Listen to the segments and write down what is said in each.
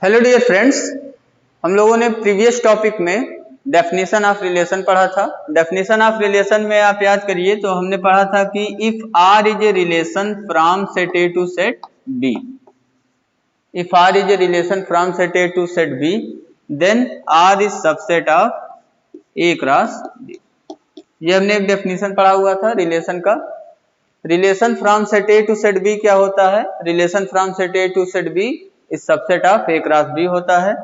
Hello dear friends, हम लोगों ने प्रीवियस टॉपिक में डेफिनेशन ऑफ रिलेशन पढ़ा था। डेफिनेशन ऑफ रिलेशन में आप याद करिए तो हमने पढ़ा था कि if R is a relation from set A to set B, if R is a relation from set A to set B then R is subset of A cross B. ये हमने एक डेफिनेशन पढ़ा हुआ था relation का। Relation from set A to set B क्या होता है? Relation from set A to set B is subset of A cross B होता है।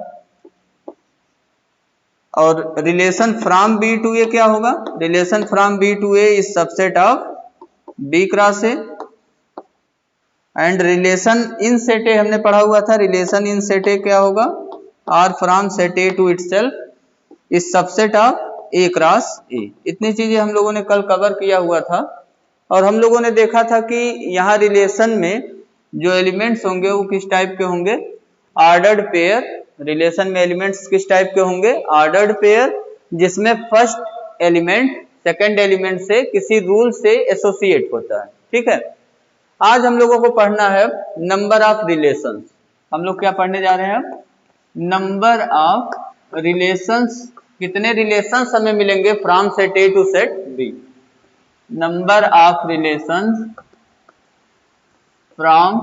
और relation from B to A क्या होगा? Relation from B to A is subset of B cross A. And relation in set A हमने पढ़ा हुआ था, relation in set A क्या होगा? R from set A to itself is subset of A cross A. इतनी चीजें हम लोगों ने कल कवर किया हुआ था और हम लोगों ने देखा था कि यहाँ रिलेशन में जो एलिमेंट्स होंगे वो किस टाइप के होंगे? Ordered pair. रिलेशन में एलिमेंट्स किस टाइप के होंगे? ऑर्डर्ड पेयर, जिसमें फर्स्ट एलिमेंट सेकंड एलिमेंट से किसी रूल से एसोसिएट होता है। ठीक है, आज हम लोगों को पढ़ना है नंबर ऑफ रिलेशंस। हम लोग क्या पढ़ने जा रहे हैं? Number of relations. कितने रिलेशंस हमें मिलेंगे from set A to set B? Number of relations from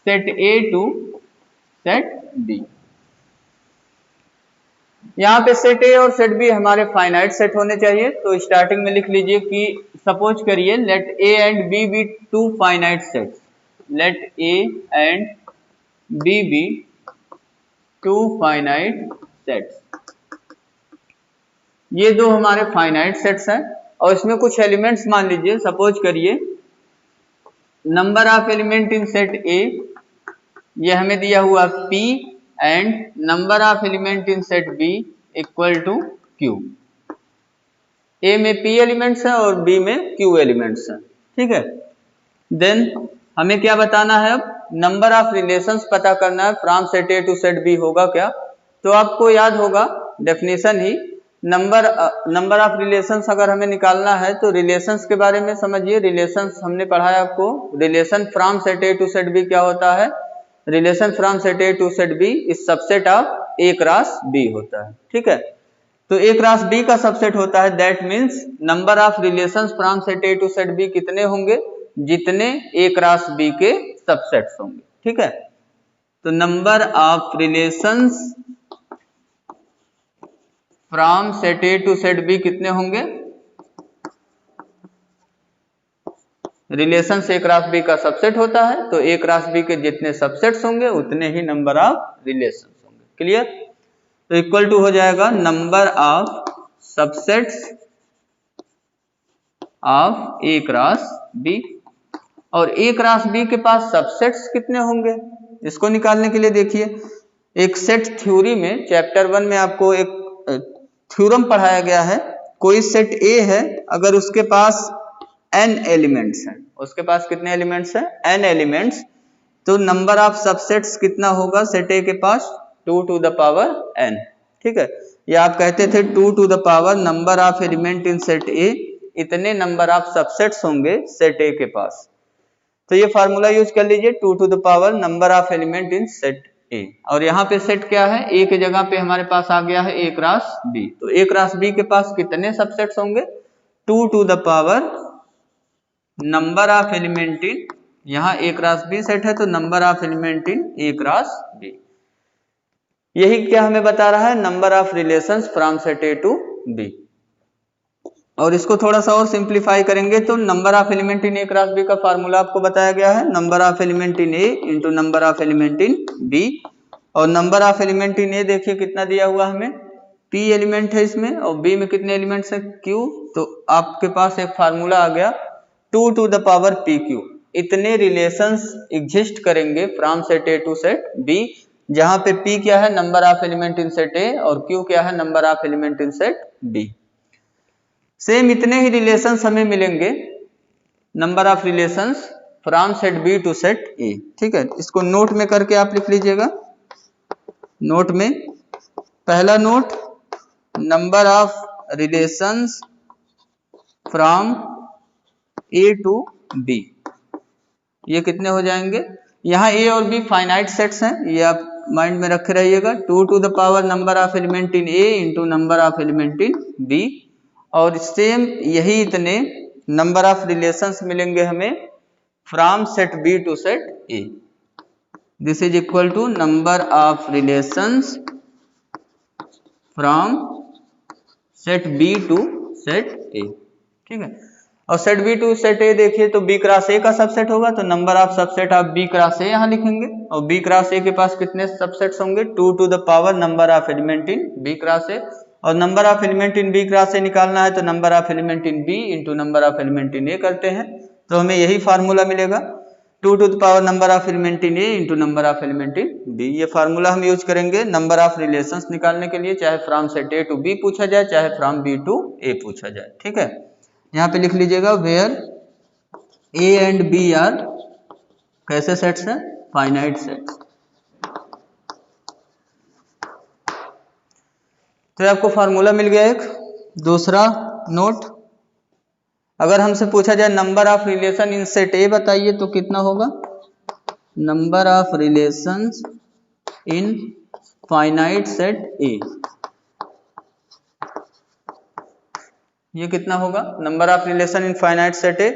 set A to set B. यहां पे सेट ए और सेट बी हमारे फाइनाइट सेट होने चाहिए। तो स्टार्टिंग में लिख लीजिए कि सपोज करिए let A and B be two finite sets. Let A and B be two finite sets. ये दो हमारे फाइनाइट सेट्स हैं और इसमें कुछ एलिमेंट्स मान लीजिए। सपोज करिए number of element in set A, ये हमें दिया हुआ P, and number of element in set B equal to Q। A में P एलिमेंट्स हैं और B में Q एलिमेंट्स हैं। ठीक है, देन हमें क्या बताना है? अब नंबर ऑफ रिलेशंस पता करना है from set A to set B. होगा क्या? तो आपको याद होगा डेफिनेशन ही। नंबर ऑफ रिलेशंस अगर हमें निकालना है तो रिलेशंस के बारे में समझिए। रिलेशंस हमने पढ़ा है आपको। Relation from set A to set B क्या होता है? Relation from set A to set B is subset of A cross B होता है। ठीक है, तो ए क्रॉस बी का सबसेट होता है। That means number of relations from set A to set B कितने होंगे? जितने ए क्रॉस बी के सबसेट्स होंगे। ठीक है, तो number of relations from set A to set B कितने होंगे? रिलेशन ए क्रॉस बी का सबसेट होता है, तो ए क्रॉस बी के जितने सबसेट्स होंगे उतने ही नंबर ऑफ रिलेशन होंगे। क्लियर? तो इक्वल टू हो जाएगा number of subsets of A cross B. और ए क्रॉस बी के पास सबसेट्स कितने होंगे इसको निकालने के लिए देखिए, एक सेट थ्योरी में चैप्टर 1 में आपको एक थ्योरम पढ़ाया गया है। कोई सेट ए है, अगर उसके पास n एलिमेंट्स हैं, उसके पास कितने एलिमेंट्स हैं? n elements. तो नंबर ऑफ सबसेट्स कितना होगा सेट ए के पास? 2 टू द पावर n। ठीक है, या आप कहते थे 2 to the power number of element in set A, इतने नंबर ऑफ सबसेट्स होंगे सेट ए के पास। तो ये फार्मूला यूज कर लीजिए, 2 to the power number of element in set A. और यहाँ पे सेट क्या है? ए के जगह पे हमारे पास आ गया है ए क्रॉस बी। तो ए क्रॉस बी के पास कितने सबसेट्स होंगे? 2 to the power number of element in, यहाँ ए क्रॉस बी सेट है तो number of element in A cross B. यही क्या हमें बता रहा है? Number of relations from set A to B. और इसको थोड़ा सा और सिंप्लीफाई करेंगे तो number of element in A cross B का फार्मूला आपको बताया गया है, number of element in A into number of element in B. और नंबर ऑफ एलिमेंट इन ए देखिए कितना दिया हुआ हमें? P एलिमेंट है इसमें, और B में कितने एलिमेंट्स हैं? Q। तो आपके पास एक फार्मूला आ गया 2 टू द पावर PQ। इतने रिलेशंस एग्जिस्ट करेंगे from set A to set B, जहां पे P क्या है? Number of element in set A, और Q क्या है? Number of element in set B। Same इतने ही रिलेशंस हमें मिलेंगे, number of relations from set B to set A. ठीक है, इसको नोट में करके आप लिख लीजिएगा। नोट में पहला note, number of relations from A to B, ये कितने हो जाएंगे? यहाँ ए और बी फाइनाइट सेट्स हैं, ये आप माइंड में रखे रहिएगा। 2 to the power number of element in A into number of element in B, और सेम यही इतने नंबर ऑफ रिलेशंस मिलेंगे हमें from set B to set A. This is equal to number of relations from set B to set A. ठीक है, और set B to set A देखिए तो बी क्रॉस ए का सबसेट होगा, तो number of subset of B cross ए यहाँ लिखेंगे, और बी क्रॉस ए के पास कितने सबसेट्स होंगे 2 to the power number of element in B cross A, और number of element in B cross A निकालना है तो number of element in B into number of element in A करते हैं, तो हमें यही फार्मूला मिलेगा 2 to the power number of element in A into number of element in B. ये फार्मूला हम यूज करेंगे नंबर ऑफ रिलेशंस निकालने के लिए, चाहे from set A to B पूछा जाए, चाहे फ्रॉम बी टू ए पूछा जाए। ठीक है, यहाँ पे लिख लीजिएगा where A and B are कैसे सेट्स हैं, फाइनाइट सेट्स। तो आपको फार्मूला मिल गया एक। दूसरा नोट, अगर हमसे पूछा जाए number of relation in set ए बताइए तो कितना होगा, number of relations in finite set A, ये कितना होगा number of relation in finite set A.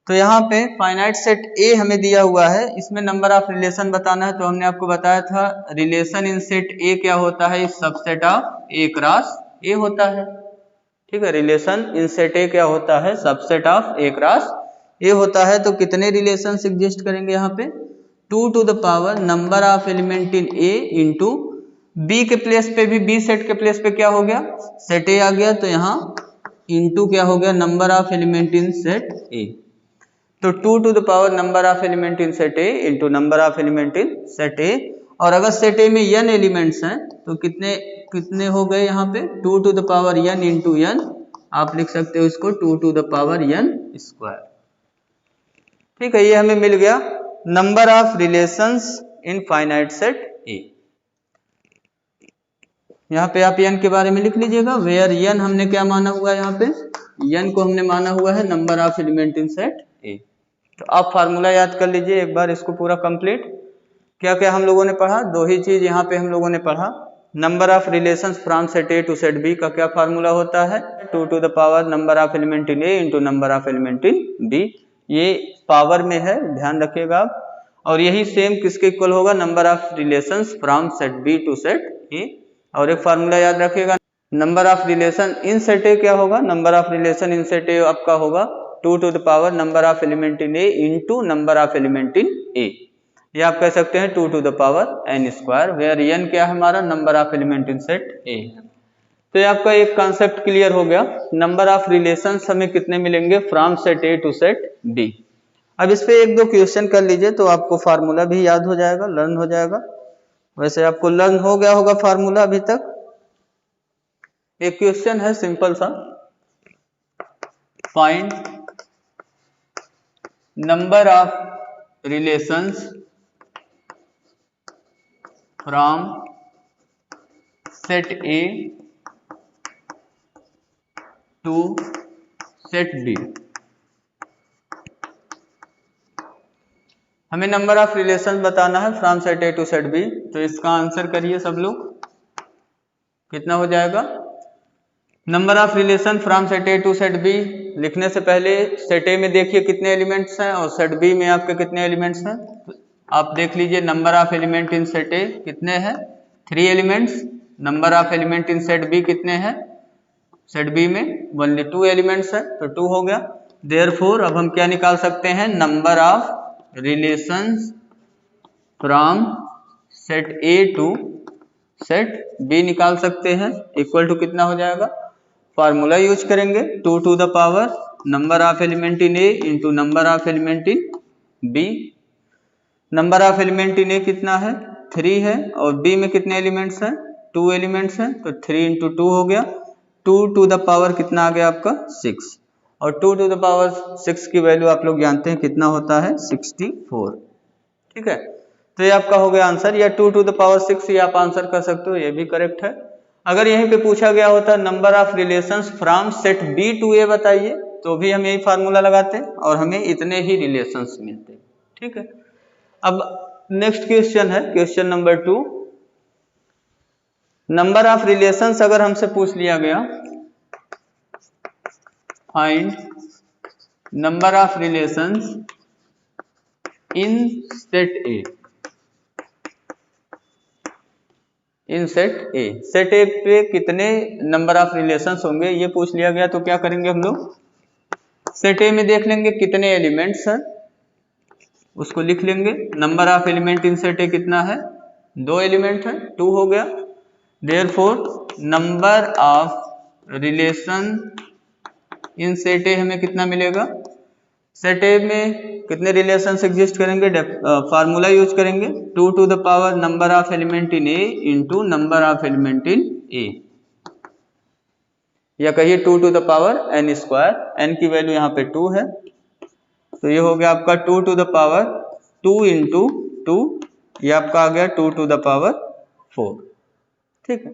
तो यहाँ पे फाइनाइट सेट ए हमें दिया हुआ है, इसमें नंबर ऑफ रिलेशन बताना है, तो हमने आपको बताया था रिलेशन इन सेट ए क्या होता है, सबसेट ऑफ ए क्रॉस ए होता है। ठीक है, रिलेशन इन सेट ए क्या होता है, सबसेट ऑफ ए क्रॉस ए होता है। तो कितने रिलेशन एग्जिस्ट करेंगे यहाँ पे 2 to the power number of element in A into B के प्लेस पे भी बी सेट के प्लेस पे क्या हो गया सेट ए आ गया, तो यहाँ इंटू क्या हो गया number of element in set A. तो 2 to the power number of element in set A into number of element in set A, और अगर सेट ए में n एलिमेंट्स हैं तो कितने कितने हो गए यहाँ पे 2 to the power n into n, आप लिख सकते हो इसको 2 to the power n square. ठीक है, ये हमें मिल गया number of relations in finite set A. यहाँ पे आप n के बारे में लिख लीजिएगा, वेयर n हमने क्या माना हुआ है, यहाँ पे n को हमने माना हुआ है number of element in set A. तो आप फार्मूला याद कर लीजिए एक बार इसको पूरा कंप्लीट। क्या क्या हम लोगों ने पढ़ा, दो ही चीज यहाँ पे हम लोगों ने पढ़ा, number of relations from set A to set B का क्या फार्मूला होता है 2 to the power number of element in A into number of element in B, ये पावर में है ध्यान रखिएगा आप। और यही सेम किसके इक्वल होगा, number of relations from set B to set A. और एक फार्मूला याद रखिएगा, number of relation in set A क्या होगा, number of relation in set A आपका होगा 2 to the power number of element in A into number of element in A, या आप कह सकते हैं 2 to the power n square, where n क्या है हमारा number of element in set A. तो ये आपका एक कॉन्सेप्ट क्लियर हो गया, नंबर ऑफ रिलेशंस हमें कितने मिलेंगे from set A to set B. अब इस पे एक दो क्वेश्चन कर लीजिए तो आपको फार्मूला भी याद हो जाएगा, लर्न हो जाएगा। वैसे आपको लर्न हो गया होगा फार्मूला अभी तक। एक क्वेश्चन है सिंपल सा, find number of relations from set A to set B. हमें नंबर ऑफ रिलेशन बताना है from set A to set B, तो इसका आंसर करिए सब लोग। कितना हो जाएगा, number of relation from set A to set B लिखने से पहले सेट ए में देखिए कितने एलिमेंट्स हैं और सेट बी में आपके कितने एलिमेंट्स हैं। आप देख लीजिए number of element in set A कितने हैं 3 elements, number of element in set B कितने हैं, सेट बी में ओनली 2 एलिमेंट्स है तो 2 हो गया। देयरफॉर अब हम क्या निकाल सकते हैं, number of relations from set A to set B निकाल सकते हैं, इक्वल टू कितना हो जाएगा, फार्मूला यूज करेंगे 2 to the power number of element in A into number of element in B. Number of element in A कितना है 3 है, और बी में कितने एलिमेंट्स हैं 2 एलिमेंट्स हैं, तो 3 इंटू 2 हो गया। 2 टू द पावर कितना आ गया आपका 6, और 2 टू द पावर 6 की वैल्यू आप लोग जानते हैं कितना होता है 64। ठीक है, तो ये आपका हो गया आंसर, या 2 टू द पावर 6 ये आप आंसर कर सकते हो, ये भी करेक्ट है। अगर यहीं पे पूछा गया होता number of relations from set B to A बताइए, तो भी हम यही फार्मूला लगाते और हमें इतने ही रिलेशंस मिलते। ठीक है, अब नेक्स्ट क्वेश्चन है question number 2। Number of relations अगर हमसे पूछ लिया गया, find number of relations in set A, in set A, set ए पे कितने नंबर ऑफ रिलेशंस होंगे ये पूछ लिया गया। तो क्या करेंगे हम लोग, सेट ए में देख लेंगे कितने एलिमेंट्स हैं, उसको लिख लेंगे। Number of element in set A कितना है, 2 एलिमेंट है, 2 हो गया। Therefore number of relation in set A हमें कितना मिलेगा, सेट ए में कितने रिलेशंस एग्जिस्ट करेंगे, फार्मूला यूज करेंगे 2 to the power number of element in A into number of element in A, या कहिए 2 to the power n square, n की वैल्यू यहाँ पे 2 है, तो ये हो गया आपका 2 टू द पावर 2 इंटू 2, ये आपका आ गया 2 टू द पावर 4। ठीक है,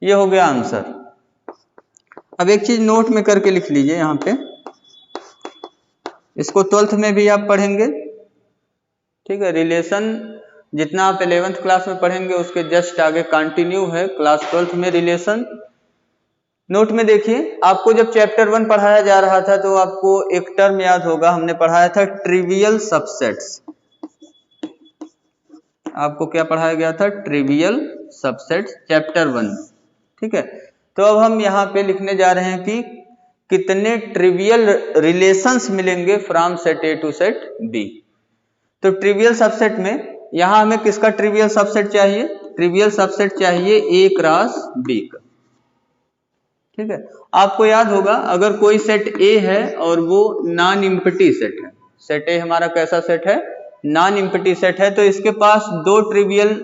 ये हो गया आंसर। अब एक चीज नोट में करके लिख लीजिए यहाँ पे, इसको 12th में भी आप पढ़ेंगे। ठीक है, रिलेशन जितना आप 11th क्लास में पढ़ेंगे उसके जस्ट आगे कंटिन्यू है क्लास 12th में रिलेशन। नोट में देखिए, आपको जब चैप्टर 1 पढ़ाया जा रहा था तो आपको एक टर्म याद होगा, हमने पढ़ाया था ट्रिवियल सबसेट्स। आपको क्या पढ़ाया गया था, ट्रिवियल सबसेट्स, चैप्टर 1। ठीक है, तो अब हम यहाँ पे लिखने जा रहे हैं कि कितने ट्रिवियल रिलेशंस मिलेंगे from set A to set B. तो ट्रिवियल सबसेट में यहां हमें किसका ट्रिवियल सबसेट चाहिए, ट्रिवियल सबसेट चाहिए ए क्रॉस बी का। ठीक है, आपको याद होगा अगर कोई सेट ए है और वो नॉन इम्पटी सेट है, सेट ए हमारा कैसा सेट है, नॉन इम्पटी सेट है, तो इसके पास 2 ट्रिवियल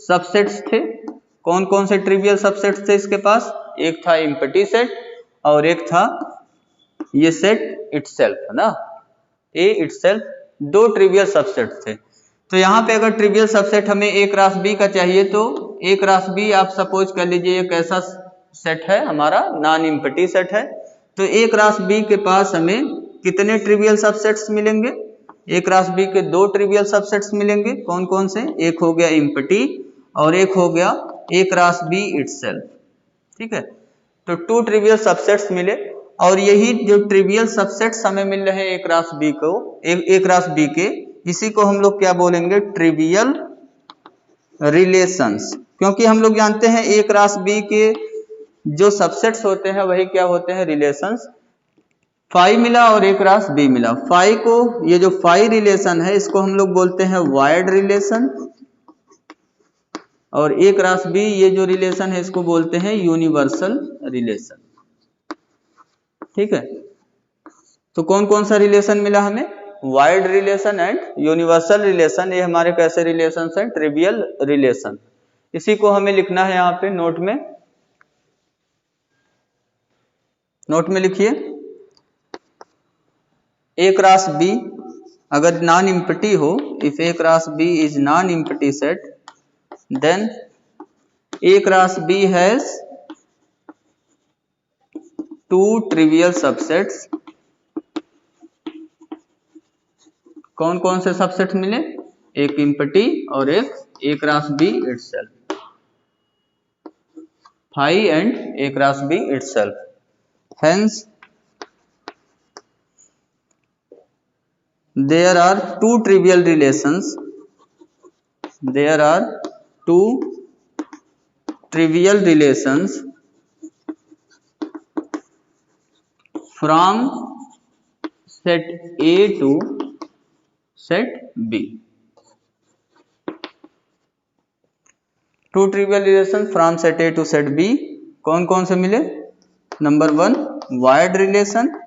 सबसेट्स थे। कौन कौन से ट्रिवियल सबसेट्स थे इसके पास, एक था इम्पटी सेट और एक था ये सेट इटसेल्फ, है ना, ए इटसेल्फ, 2 ट्रिवियल सबसेट थे। तो यहाँ पे अगर ट्रिवियल सबसेट हमें ए क्रॉस बी का चाहिए, तो ए क्रॉस बी आप सपोज कर लीजिए एक ऐसा सेट है हमारा, नॉन इम्पटी सेट है। तो ए क्रॉस बी के पास हमें कितने ट्रिवियल सबसेट्स मिलेंगे, ए क्रॉस बी के 2 ट्रिवियल सबसेट्स मिलेंगे। कौन कौन से, एक हो गया इम्पटी और एक हो गया ए क्रॉस बी इटसेल्फ। ठीक है, तो 2 ट्रिवियल सबसेट्स मिले, और यही जो ट्रिवियल सबसेट्स हमें मिल रहे हैं ए क्रॉस बी को, ए क्रॉस बी के, इसी को हम लोग क्या बोलेंगे, ट्रिवियल रिलेशंस। क्योंकि हम लोग जानते हैं ए क्रॉस बी के जो सबसेट्स होते हैं वही क्या होते हैं, रिलेशंस। फाई मिला और ए क्रॉस बी मिला, फाई को, ये जो फाई रिलेशन है इसको हम लोग बोलते हैं वाइड रिलेशन, और ए क्रॉस बी ये जो रिलेशन है इसको बोलते हैं यूनिवर्सल रिलेशन। ठीक है, तो कौन कौन सा रिलेशन मिला हमें, wide relation and universal relation. ये हमारे कैसे रिलेशन हैं, ट्रिवियल रिलेशन। इसी को हमें लिखना है यहाँ पे नोट में, नोट में लिखिए ए क्रॉस बी अगर नॉन इम्पटी हो, if A cross B is non empty set, then A cross B has 2 trivial subsets. कौन कौन से सबसेट मिले, एक इम्पटी और एक A cross B itself, phi and A cross B itself. Hence there are 2 trivial relations, there are 2 trivial relations from set A to set B। 2 trivial relations from set A to set B कौन कौन से मिले, number 1 void relation,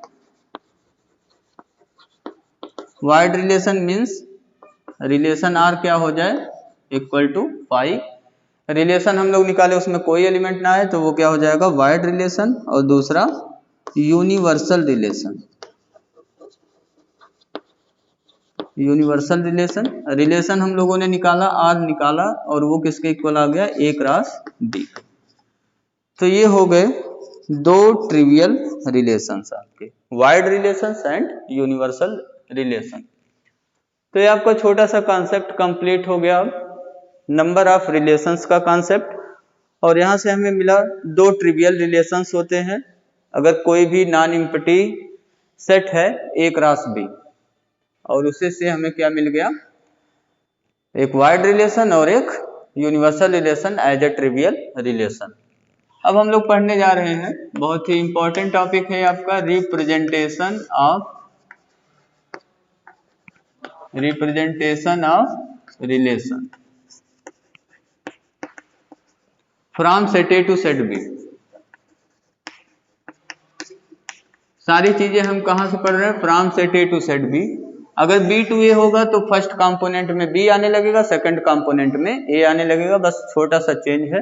void relation means relation R क्या हो जाए, equal to phi. Relation हम लोग निकाले उसमें कोई एलिमेंट ना आए तो वो क्या हो जाएगा, वाइड रिलेशन। और दूसरा universal relation, universal relation, relation हम लोगों ने निकाला, आर निकाला, और वो किसके इक्वल आ गया, ए क्रॉस बी। तो ये हो गए 2 ट्रिवियल रिलेशंस आपके, wide relations and universal relation. तो ये आपका छोटा सा कॉन्सेप्ट कंप्लीट हो गया। नंबर ऑफ रिलेशंस का कॉन्सेप्ट, और यहाँ से हमें मिला दो ट्रिवियल रिलेशंस होते हैं अगर कोई भी नॉन एम्प्टी सेट है A क्रॉस B, और उसे से हमें क्या मिल गया, एक वाइड रिलेशन और एक universal relation as a trivial relation. अब हम लोग पढ़ने जा रहे हैं, बहुत ही इंपॉर्टेंट टॉपिक है आपका, representation of relation from set A to set B. सारी चीजें हम कहां से पढ़ रहे हैं, from set A to set B. अगर B टू A होगा तो फर्स्ट कंपोनेंट में B आने लगेगा, सेकंड कंपोनेंट में A आने लगेगा, बस छोटा सा चेंज है।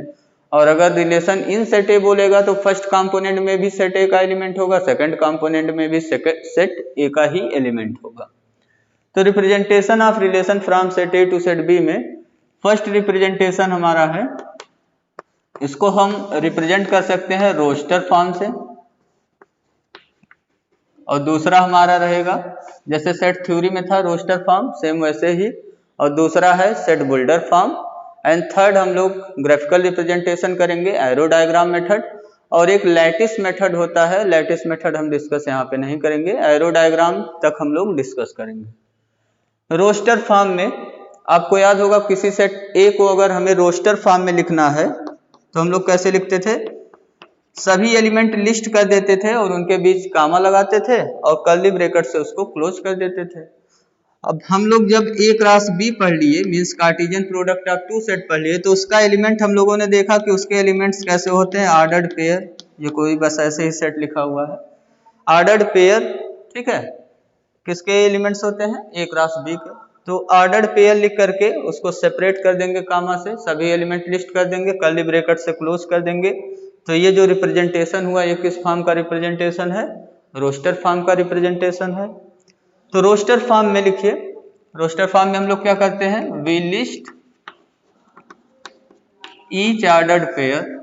और अगर रिलेशन इन सेट ए बोलेगा तो फर्स्ट कंपोनेंट में भी सेट ए का एलिमेंट होगा, सेकंड कंपोनेंट में भी सेट ए का ही एलिमेंट होगा। तो representation of relation from set A to set B में फर्स्ट रिप्रेजेंटेशन हमारा है, इसको हम रिप्रेजेंट कर सकते हैं रोस्टर फॉर्म से, और दूसरा हमारा रहेगा जैसे सेट थ्योरी में था रोस्टर फॉर्म, सेम वैसे ही, और दूसरा है set builder form. And third हम लोग ग्राफिकल रिप्रेजेंटेशन करेंगे एरो डायग्राम मेथड, और एक लैटिस मेथड होता है, लैटिस मेथड हम डिस्कस यहाँ पे नहीं करेंगे, एरो डायग्राम तक हम लोग डिस्कस करेंगे। रोस्टर फॉर्म में आपको याद होगा किसी सेट ए को अगर हमें रोस्टर फॉर्म में लिखना है तो हम लोग कैसे लिखते थे, सभी एलिमेंट लिस्ट कर देते थे और उनके बीच कामा लगाते थे और कर्ली ब्रैकेट से उसको क्लोज कर देते थे। अब हम लोग जब A क्रॉस B पढ़ लिए, means Cartesian product of two set पढ़ लिए, तो उसका एलिमेंट हम लोगों ने देखा कि उसके एलिमेंट्स कैसे होते हैं, ऑर्डर्ड पेयर। ये कोई बस ऐसे ही सेट लिखा हुआ है, ऑर्डर्ड पेयर, ठीक है। किसके एलिमेंट्स होते हैं, A क्रॉस B के। तो ऑर्डर्ड पेयर लिख करके उसको सेपरेट कर देंगे कामा से, सभी एलिमेंट लिस्ट कर देंगे, कर्ली ब्रैकेट से क्लोज कर देंगे। तो ये जो रिप्रेजेंटेशन हुआ ये किस फॉर्म का रिप्रेजेंटेशन है, रोस्टर फॉर्म का रिप्रेजेंटेशन है। तो रोस्टर फॉर्म में लिखिए, रोस्टर फॉर्म में हम लोग क्या करते हैं, we list each ordered pair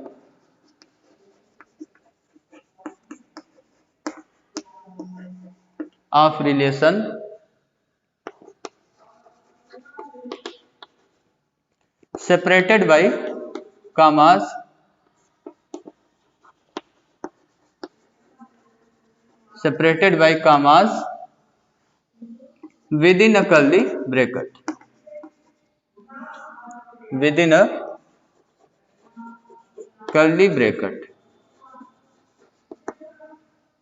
of relation separated by commas within a curly bracket, within a curly bracket।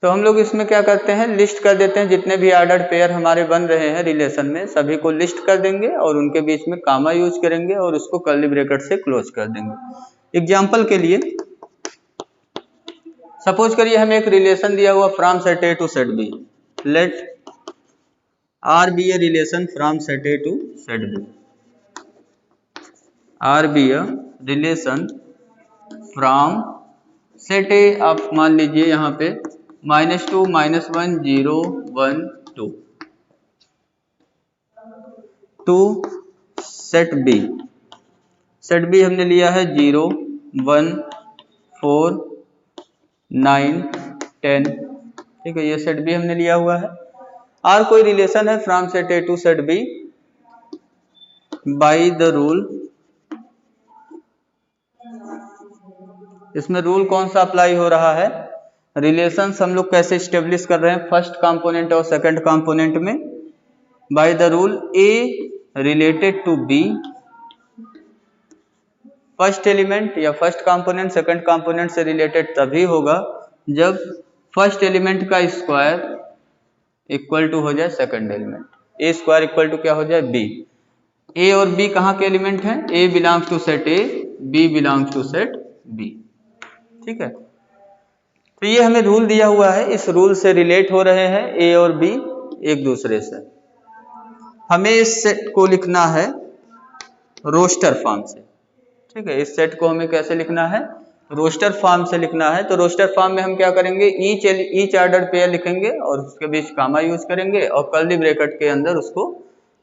तो हम लोग इसमें क्या करते हैं, लिस्ट कर देते हैं जितने भी ऑर्डर्ड पेयर हमारे बन रहे हैं रिलेशन में, सभी को लिस्ट कर देंगे और उनके बीच में कामा यूज करेंगे और उसको कर्ली ब्रैकेट से क्लोज कर देंगे। एग्जांपल के लिए सपोज करिए हमें एक रिलेशन दिया हुआ from set A to set B, let R be a relation from set A to set B, R be a relation from set A, आप मान लीजिए यहाँ पे -2 -1 0 1 2 to set B. Set B हमने लिया है 0 1 4 9 10, ठीक है, ये सेट बी हमने लिया हुआ है। और कोई रिलेशन है from set A to set B by the rule, इसमें रूल कौन सा अप्लाई हो रहा है, रिलेशंस हम लोग कैसे स्टेब्लिश कर रहे हैं फर्स्ट कंपोनेंट और सेकंड कंपोनेंट में, by the rule A related to B, first element या फर्स्ट कंपोनेंट सेकंड कंपोनेंट से रिलेटेड तभी होगा जब फर्स्ट एलिमेंट का स्क्वायर इक्वल टू हो जाए second element, A square equal to क्या हो जाए बी। ए और बी कहाँ के एलिमेंट हैं, A belongs to set A, B belongs to set B, ठीक है। तो ये हमें रूल दिया हुआ है, इस रूल से रिलेट हो रहे हैं ए और बी एक दूसरे से। हमें इस सेट को लिखना है रोस्टर फॉर्म से, ठीक है, इस सेट को हमें कैसे लिखना है, रोस्टर फॉर्म से लिखना है। तो रोस्टर फॉर्म में हम क्या करेंगे, ईच ऑर्डर पेयर लिखेंगे और उसके बीच कामा यूज करेंगे और कर्ली ब्रैकेट के अंदर उसको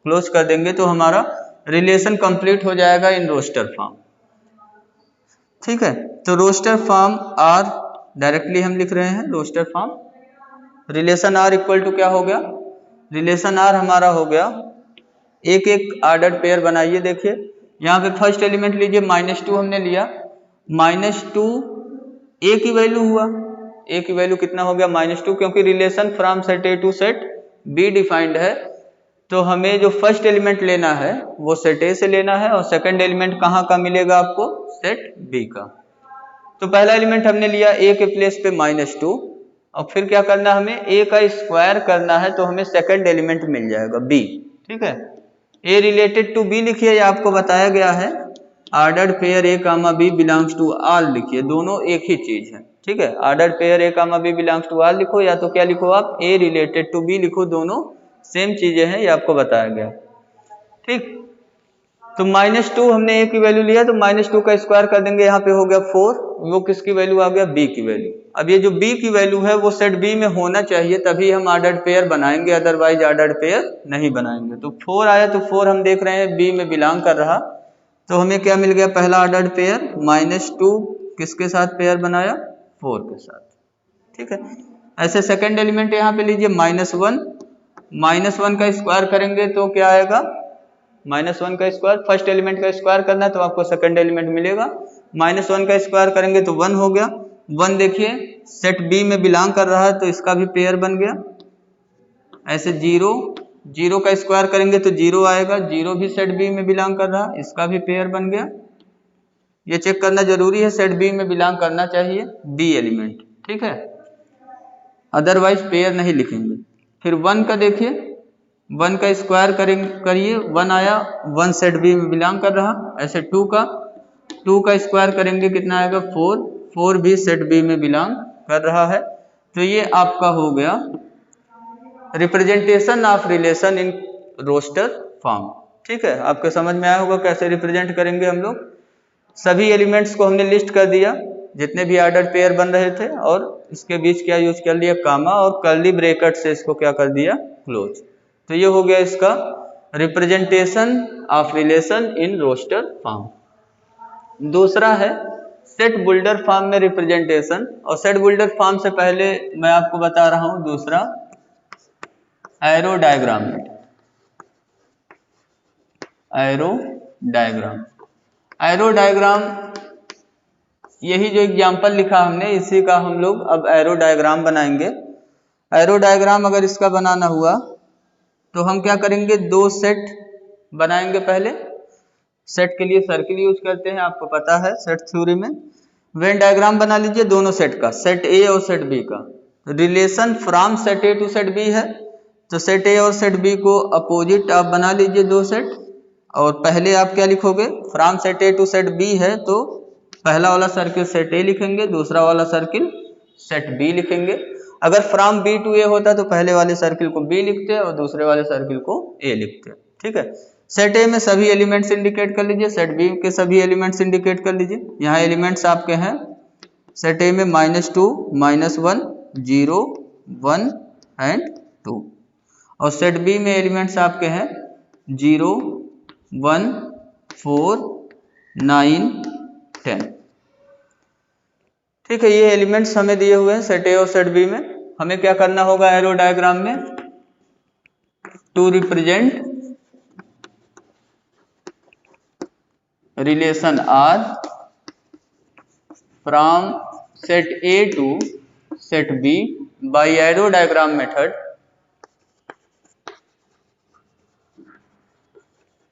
क्लोज कर देंगे, तो हमारा रिलेशन कंप्लीट हो जाएगा इन रोस्टर फॉर्म, ठीक है। तो रोस्टर फॉर्म आर डायरेक्टली हम लिख रहे हैं, roster form relation R equal to क्या हो गया, रिलेशन आर हमारा हो गया एक एक ऑर्डर्ड पेयर बनाइए। देखिए यहाँ पे फर्स्ट एलिमेंट लीजिए -2 हमने लिया, -2 ए की वैल्यू हुआ, ए की वैल्यू कितना हो गया -2, क्योंकि relation from set A to set B defined है, तो हमें जो फर्स्ट एलिमेंट लेना है वो सेट ए से लेना है और सेकंड एलिमेंट कहाँ का मिलेगा आपको, सेट बी का। तो पहला एलिमेंट हमने लिया ए के प्लेस पे -2 और फिर क्या करना है, हमें ए का स्क्वायर करना है, तो हमें सेकंड एलिमेंट मिल जाएगा बी। ठीक है, ए रिलेटेड टू बी लिखिए, ये आपको बताया गया है। Ordered pair A comma B belongs to R लिखिए, दोनों एक ही चीज है। ठीक है, ordered pair A comma B belongs to R लिखो, या तो क्या लिखो आप, ए रिलेटेड टू बी लिखो, दोनों सेम चीजें हैं, ये आपको बताया गया। ठीक, तो -2 हमने ए की वैल्यू लिया, तो -2 का स्क्वायर कर देंगे, यहाँ पे हो गया 4, वो किसकी वैल्यू आ गया, बी की वैल्यू। अब ये जो बी की वैल्यू है वो सेट बी में होना चाहिए, तभी हम ऑर्डर्ड पेयर बनाएंगे, अदरवाइज ऑर्डर्ड पेयर नहीं बनाएंगे। तो 4 आया, तो 4 हम देख रहे हैं बी में बिलोंग कर रहा, तो हमें क्या मिल गया, पहला ऑर्डर्ड पेयर -2 किसके साथ पेयर बनाया, 4 के साथ। ठीक है, ऐसे सेकंड एलिमेंट यहाँ पे लीजिए -1, -1 का स्क्वायर करेंगे तो क्या आएगा, -1 का स्क्वायर, फर्स्ट एलिमेंट का स्क्वायर करना है तो आपको सेकंड एलिमेंट मिलेगा, -1 का स्क्वायर करेंगे तो 1 हो गया। 1 देखिए सेट बी में बिलोंग कर रहा है, तो इसका भी पेयर बन गया। ऐसे 0 का स्क्वायर करेंगे तो 0 आएगा, 0 भी सेट बी में बिलोंग कर रहा है, इसका भी पेयर बन गया। ये चेक करना जरूरी है, सेट बी में बिलोंग करना चाहिए बी एलिमेंट। ठीक है, अदरवाइज पेयर नहीं लिखेंगे। फिर 1 का देखिए, 1 का स्क्वायर करिए, 1 आया, 1 सेट बी में बिलोंग कर रहा। ऐसे 2 का स्क्वायर करेंगे कितना आएगा, 4 भी सेट बी में बिलोंग कर रहा है। तो ये आपका हो गया representation of relation in roster form. ठीक है, आपको समझ में आया होगा कैसे रिप्रेजेंट करेंगे हम लोग। सभी एलिमेंट्स को हमने लिस्ट कर दिया, जितने भी ऑर्डर्ड पेयर बन रहे थे, और इसके बीच क्या यूज कर लिया, कामा, और कर्ली ब्रैकेट से इसको क्या कर दिया, क्लोज। तो ये हो गया इसका representation of relation in roster form. दूसरा है सेट बुल्डर फॉर्म में रिप्रेजेंटेशन, और सेट बुल्डर फॉर्म से पहले मैं आपको बता रहा हूं दूसरा एरो डायग्राम। एरो डायग्राम यही जो एग्जाम्पल लिखा हमने, इसी का हम लोग अब एरो डायग्राम बनाएंगे। एरो डायग्राम अगर इसका बनाना हुआ तो हम क्या करेंगे, 2 सेट बनाएंगे। पहले सेट के लिए सर्किल यूज करते हैं, आपको पता है सेट थ्योरी में। वेन डायग्राम बना लीजिए दोनों सेट का, सेट ए और सेट बी का। Relation from set A to set B है, तो सेट ए और सेट बी को अपोजिट आप बना लीजिए 2 सेट। और पहले आप क्या लिखोगे, from set A to set B है, तो पहला वाला सर्किल सेट ए लिखेंगे, दूसरा वाला सर्किल सेट बी लिखेंगे। अगर फ्रॉम बी टू ए होता तो पहले वाले सर्किल को बी लिखते और दूसरे वाले सर्किल को ए लिखते। ठीक है, सेट ए में सभी एलिमेंट्स इंडिकेट कर लीजिए, सेट बी के सभी एलिमेंट्स इंडिकेट कर लीजिए। यहाँ एलिमेंट्स आपके हैं सेट ए में -2, -1, 0, 1 एंड 2, और सेट बी में एलिमेंट्स आपके हैं 0, 1, 4, 9, 10। ठीक है, ये एलिमेंट्स हमें दिए हुए हैं सेट ए और सेट बी में। हमें क्या करना होगा एरो डायग्राम में, to represent relation R from set A to set B by arrow diagram method,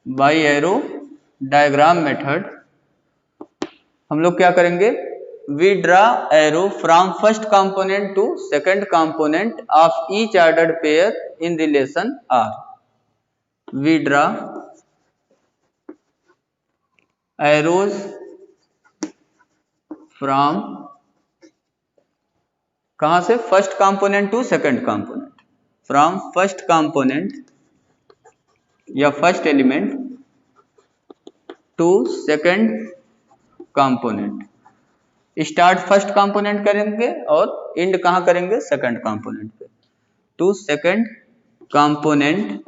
by arrow diagram method हम लोग क्या करेंगे, we draw arrow from first component to second component of each ordered pair in relation R. We draw arrows from कहां से, first component to second component, from first component या first element to second component. Start first component करेंगे और end कहां करेंगे, second component पे। To second component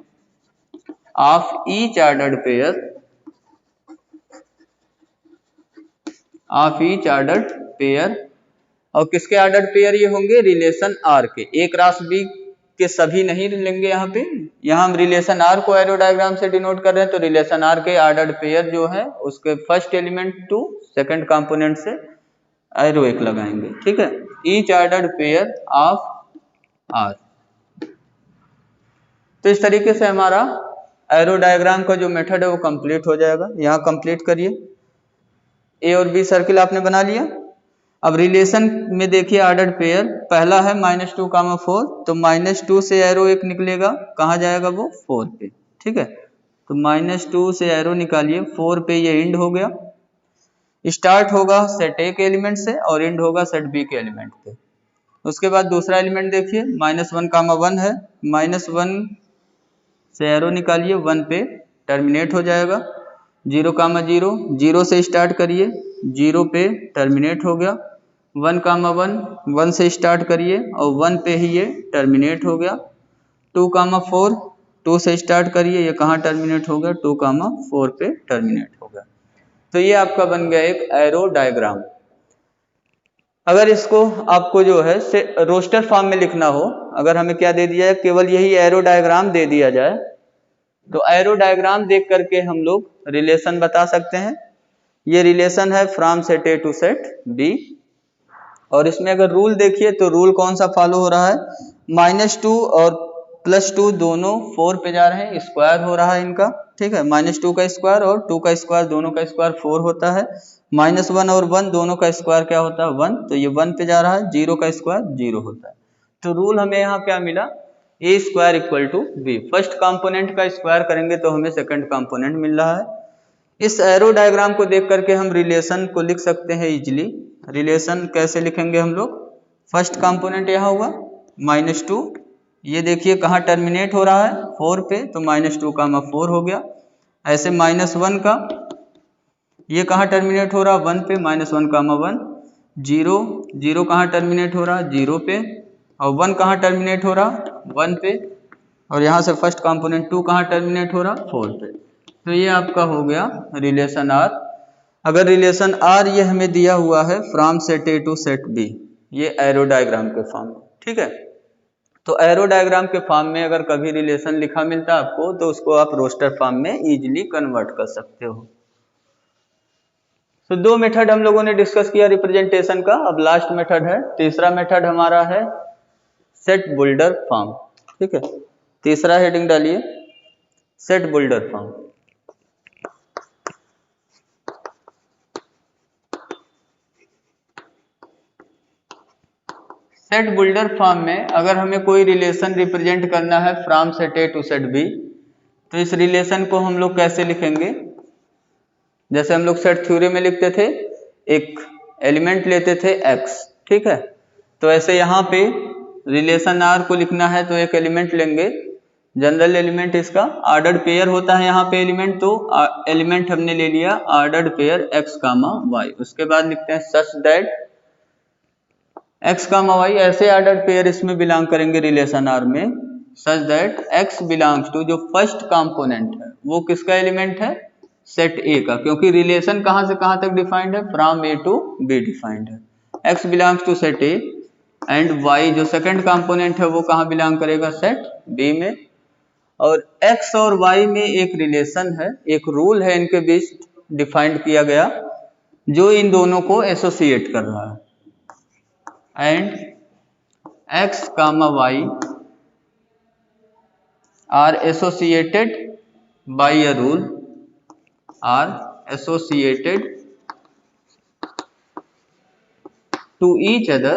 of each ordered pair, और किसके ऑर्डर्ड पेयर ये होंगे, रिलेशन आर के। ए क्रॉस बी के सभी नहीं लेंगे यहाँ पे, यहाँ हम रिलेशन आर को एरो डायग्राम से डिनोट कर रहे हैं, तो रिलेशन आर के ऑर्डर्ड पेयर जो है उसके first element to second component से एरो एक लगाएंगे, ठीक है। Each ordered pair of R. तो इस तरीके से हमारा एरो डायग्राम का जो मेथड है वो कंप्लीट हो जाएगा। यहाँ कंप्लीट करिए। ए और बी सर्किल आपने बना लिया। अब रिलेशन में देखिए ऑर्डर्ड पेयर पहला है -2, 4, तो -2 से एरो एक निकलेगा, कहाँ जाएगा वो 4 पे, ठीक है। तो -2 से एरो निकालिए, 4 पे ये इंड हो गया। स्टार्ट होगा सेट ए के एलिमेंट से और इंड होगा सेट बी के एलिमेंट पे। उसके बाद दूसरा एलिमेंट देखिए -1, 1 है, -1 से एरो निकालिए, 1 पे टर्मिनेट हो जाएगा। 0, 0, 0 से स्टार्ट करिए, 0 पे टर्मिनेट हो गया। 1, 1 से स्टार्ट करिए और 1 पे ही ये टर्मिनेट हो गया। 2, 4, 2 से स्टार्ट करिए, ये कहाँ टर्मिनेट हो गया, 2, 4 पे टर्मिनेट हो गया। तो ये आपका बन गया एक एरो डायग्राम। अगर इसको आपको जो है रोस्टर फॉर्म में लिखना हो, अगर हमें क्या दे दिया है, केवल यही एरो डायग्राम दे दिया जाए, तो एरो डायग्राम देख करके हम लोग रिलेशन बता सकते हैं। ये रिलेशन है from set A to set B. और इसमें अगर रूल देखिए तो रूल कौन सा फॉलो हो रहा है, -2 और +2 दोनों 4 पे जा रहे हैं, स्क्वायर हो रहा है इनका, ठीक है। -2 का स्क्वायर और 2 का स्क्वायर, दोनों का स्क्वायर 4 होता है। -1 और 1 दोनों का स्क्वायर क्या होता है, 1, तो ये 1 पे जा रहा है। 0 का स्क्वायर 0 होता है। तो रूल हमें यहाँ क्या मिला, A square equal to B. First component का स्क्वायर करेंगे तो हमें सेकंड कंपोनेंट मिल रहा है। इस एरो डायग्राम को देख करके हम रिलेशन को लिख सकते हैं इजिली। रिलेशन कैसे लिखेंगे हम लोग, फर्स्ट कंपोनेंट यहाँ हुआ -2, ये देखिए कहाँ टर्मिनेट हो रहा है, 4 पे, तो -2, 4 हो गया। ऐसे -1 का ये कहाँ टर्मिनेट हो रहा है, 1 पे, -1, 1, 0, 0 कहाँ टर्मिनेट हो रहा है, 0 पे, और 1 कहाँ टर्मिनेट हो रहा, 1 पे, और यहाँ से फर्स्ट कंपोनेंट 2 कहाँ टर्मिनेट हो रहा, 4 पे। तो ये आपका हो गया रिलेशन आर। अगर रिलेशन आर ये हमें दिया हुआ है from set A to set B, ये एरो डायग्राम के फॉर्म में, ठीक है। तो एरो डायग्राम के फॉर्म में अगर कभी रिलेशन लिखा मिलता है आपको, तो उसको आप रोस्टर फॉर्म में इजीली कन्वर्ट कर सकते हो। तो 2 मेथड हम लोगों ने डिस्कस किया रिप्रेजेंटेशन का। अब लास्ट मेथड है, तीसरा मेथड हमारा है सेट बुल्डर फॉर्म, ठीक है। तीसरा हेडिंग डालिए, set builder form. Set builder form में अगर हमें कोई रिलेशन रिप्रेजेंट करना है from set A to set B, तो इस रिलेशन को हम लोग कैसे लिखेंगे, जैसे हम लोग सेट थ्योरी में लिखते थे, एक एलिमेंट लेते थे x, ठीक है। तो ऐसे यहाँ पे रिलेशन r को लिखना है तो एक एलिमेंट लेंगे, जनरल एलिमेंट इसका ऑर्डर्ड पेयर होता है यहाँ पे एलिमेंट, तो एलिमेंट हमने ले लिया ऑर्डर्ड पेयर x, y। उसके बाद लिखते हैं सच दैट x, y ऐसे ऑर्डर्ड पेयर इसमें बिलोंग करेंगे रिलेशन r में, such that x belongs to, जो फर्स्ट कंपोनेंट है वो किसका एलिमेंट है, सेट A का, क्योंकि रिलेशन कहां से कहां तक डिफाइंड है, from A to B defined है। x belongs to set A and y जो सेकंड कंपोनेंट है वो कहां बिलोंग करेगा, सेट B में। और x और y में एक रिलेशन है, एक रूल है इनके बीच डिफाइंड किया गया, जो इन दोनों को एसोसिएट कर रहा है। And x, y are associated by a rule, are associated to each other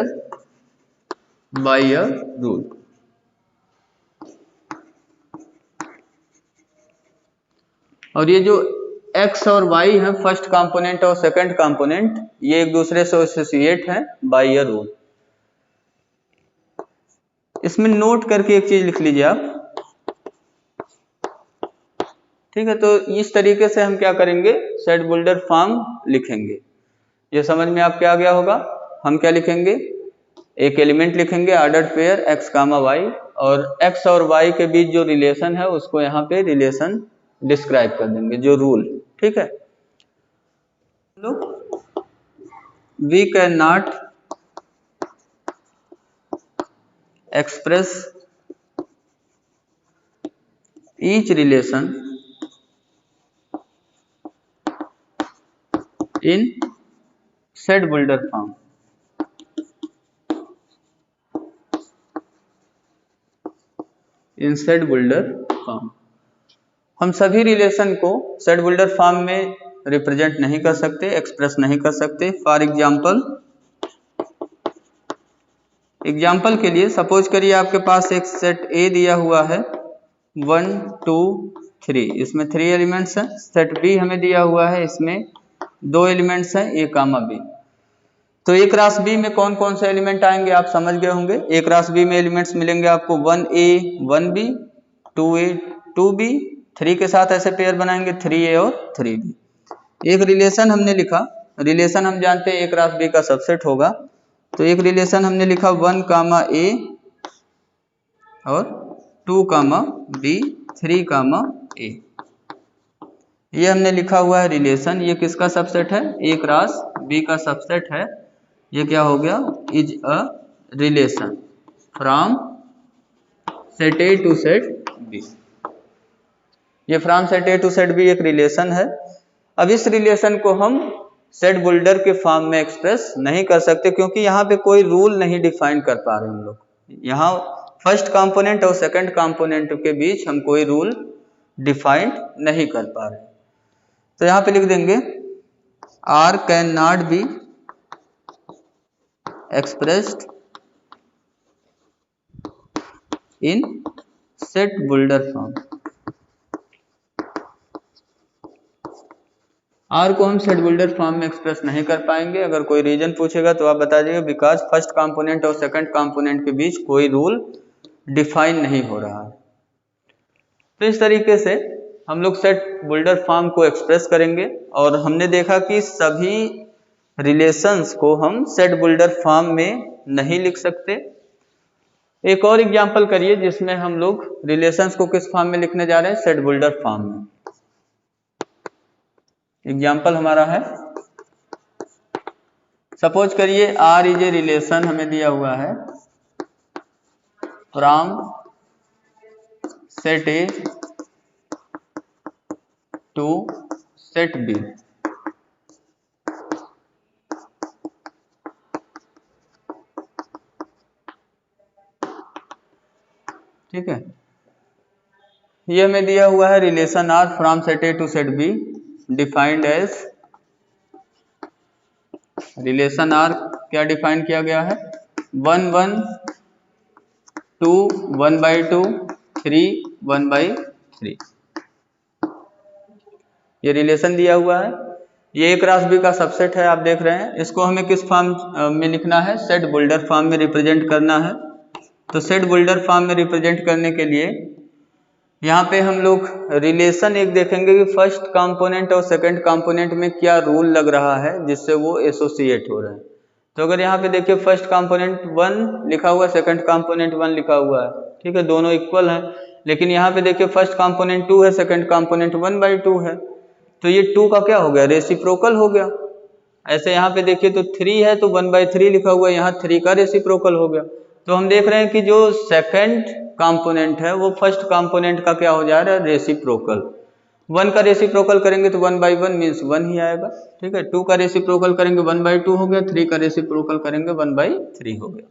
by a rule। और ये जो x और y है, फर्स्ट कंपोनेंट और सेकंड कंपोनेंट, ये एक दूसरे से एसोसिएट है बाय अ रूल। इसमें नोट करके एक चीज लिख लीजिए आप, ठीक है। तो इस तरीके से हम क्या करेंगे, सेट बुल्डर फॉर्म लिखेंगे। ये समझ में आपके आ गया होगा। हम क्या लिखेंगे, एक एलिमेंट लिखेंगे ऑर्डर्ड पेयर x, y, और x और y के बीच जो रिलेशन है उसको यहाँ पे रिलेशन डिस्क्राइब कर देंगे, जो रूल, ठीक है। We can not express each relation in Set-Builder form. In Set-Builder form हम सभी रिलेशन को Set-Builder फॉर्म में रिप्रेजेंट नहीं कर सकते, एक्सप्रेस नहीं कर सकते। फॉर एग्जाम्पल के लिए सपोज करिए आपके पास एक सेट ए दिया हुआ है 1 2 3, इसमें 3 एलिमेंट्स हैं। सेट बी हमें दिया हुआ है, इसमें 2 एलिमेंट्स हैं ए कामा बी। तो ए क्रॉस बी में कौन कौन से एलिमेंट आएंगे आप समझ गए होंगे। ए क्रॉस बी में एलिमेंट्स मिलेंगे आपको 1a 1b 2a 2b, 3 के साथ ऐसे पेयर बनाएंगे 3a और 3b। एक रिलेशन हमने लिखा, रिलेशन हम जानते हैं ए क्रॉस बी का सबसेट होगा। तो एक रिलेशन हमने लिखा 1 कामा ए और 2 कामा बी 3 कामा ए, ये हमने लिखा हुआ है रिलेशन। ये किसका सबसेट है? ए क्रॉस बी का सबसेट है। ये क्या हो गया? Is a relation from set A to set B. ये from set A to set B एक रिलेशन है। अब इस रिलेशन को हम Set-Builder के फॉर्म में एक्सप्रेस नहीं कर सकते, क्योंकि यहाँ पे कोई रूल नहीं डिफाइन कर पा रहे हम लोग। यहाँ फर्स्ट कंपोनेंट और सेकंड कंपोनेंट के बीच हम कोई रूल डिफाइंड नहीं कर पा रहे। तो यहाँ पे लिख देंगे R can not be expressed in Set-Builder form। R को हम Set-Builder फॉर्म में एक्सप्रेस नहीं कर पाएंगे। अगर कोई रीजन पूछेगा तो आप बता दीजिए बिकॉज फर्स्ट कंपोनेंट और सेकंड कंपोनेंट के बीच कोई रूल डिफाइन नहीं हो रहा है। तो इस तरीके से हम लोग Set-Builder फॉर्म को एक्सप्रेस करेंगे, और हमने देखा कि सभी रिलेशंस को हम Set-Builder फॉर्म में नहीं लिख सकते। एक और एग्जांपल करिए जिसमें हम लोग रिलेशंस को किस फॉर्म में लिखने जा रहे हैं? Set-Builder फॉर्म में। एग्जांपल हमारा है, सपोज करिए R इज ए रिलेशन हमें दिया हुआ है from set A to set B. ठीक है, ये हमें दिया हुआ है relation R from set A to set B defined as, relation R क्या डिफाइन किया गया है? 1 1 2 1 by 2 3 1 by 3। ये रिलेशन दिया हुआ है, ये ए क्रॉस बी का सबसेट है। आप देख रहे हैं, इसको हमें किस फॉर्म में लिखना है? Set-Builder फॉर्म में रिप्रेजेंट करना है। तो Set-Builder फॉर्म में रिप्रेजेंट करने के लिए यहाँ पे हम लोग रिलेशन एक देखेंगे कि फर्स्ट कंपोनेंट और सेकंड कंपोनेंट में क्या रूल लग रहा है जिससे वो एसोसिएट हो रहे हैं। तो अगर यहाँ पे देखिए फर्स्ट कंपोनेंट 1 लिखा हुआ है, सेकंड कंपोनेंट 1 लिखा हुआ है, ठीक है, दोनों इक्वल हैं। लेकिन यहाँ पे देखिए फर्स्ट कंपोनेंट 2 है, सेकंड कंपोनेंट 1 by 2 है, तो ये 2 का क्या हो गया? रेसिप्रोकल हो गया। ऐसे यहाँ पे देखिए तो 3 है तो 1 by 3 लिखा हुआ है, यहाँ 3 का रेसिप्रोकल हो गया। तो हम देख रहे हैं कि जो सेकंड कंपोनेंट है वो फर्स्ट कंपोनेंट का क्या हो जा रहा है? रेसिप्रोकल। 1 का रेसिप्रोकल करेंगे तो 1 by 1 मीन्स 1 ही आएगा। ठीक है, 2 का रेसिप्रोकल करेंगे 1 by 2 हो गया, 3 का रेसिप्रोकल करेंगे 1 by 3 हो गया।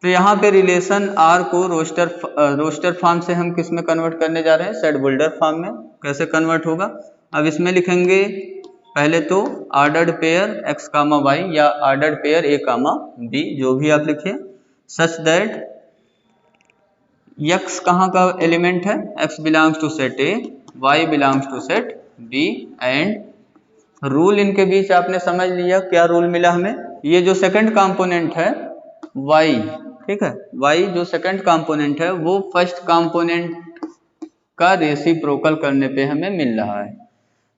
तो यहाँ पे रिलेशन R को रोस्टर फॉर्म से हम किस में कन्वर्ट करने जा रहे हैं? Set-Builder फॉर्म में। कैसे कन्वर्ट होगा? अब इसमें लिखेंगे पहले तो ordered pair x comma y या ordered pair a comma b, जो भी आप लिखिए, सच दैट x कहाँ का एलिमेंट है? x belongs to set A, y belongs to set B, and rule इनके बीच आपने समझ लिया। क्या रूल मिला हमें? ये जो सेकंड कंपोनेंट है y, ठीक है, y जो सेकंड कंपोनेंट है वो फर्स्ट कंपोनेंट का रेसिप्रोकल करने पे हमें मिल रहा है।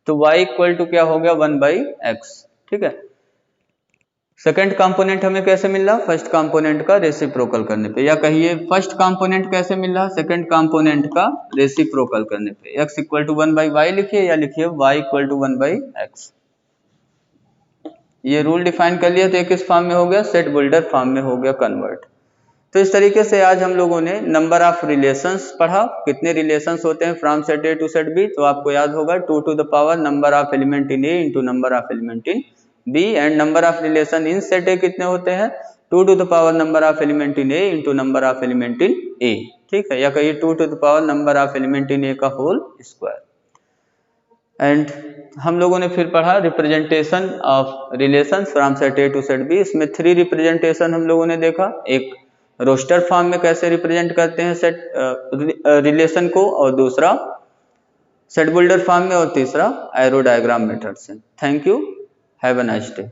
तो y इक्वल टू क्या हो गया? 1 by x। ठीक है, सेकंड कंपोनेंट हमें कैसे मिल रहा? फर्स्ट कंपोनेंट का रेसिप्रोकल करने पे, या कहिए फर्स्ट कंपोनेंट कैसे मिल रहा? सेकंड कंपोनेंट का रेसिप्रोकल करने पे। x equal to 1 by y लिखिए, या लिखिए y equal to 1 by x। ये रूल डिफाइन कर लिया तो किस फॉर्म में हो गया? Set-Builder फॉर्म में हो गया कन्वर्ट। तो इस तरीके से आज हम लोगों ने नंबर ऑफ रिलेशंस पढ़ा, कितने रिलेशंस होते हैं from set A to set B. तो आपको याद होगा 2 to the power number of element in A into number of element in B, and number of relation in set A कितने होते हैं 2 to the power number of element in A into number of element in A, ठीक है, या कहिए 2 to the power number of element in A का whole square. And हम लोगों ने फिर पढ़ा representation of relation from set A to set B. इसमें 3 रिप्रेजेंटेशन हम लोगों ने देखा, एक रोस्टर फॉर्म में कैसे रिप्रेजेंट करते हैं सेट रिलेशन को, और दूसरा सेट बिल्डर फॉर्म में, और तीसरा एरो डायग्राम मेथड से। Thank you, have a nice day.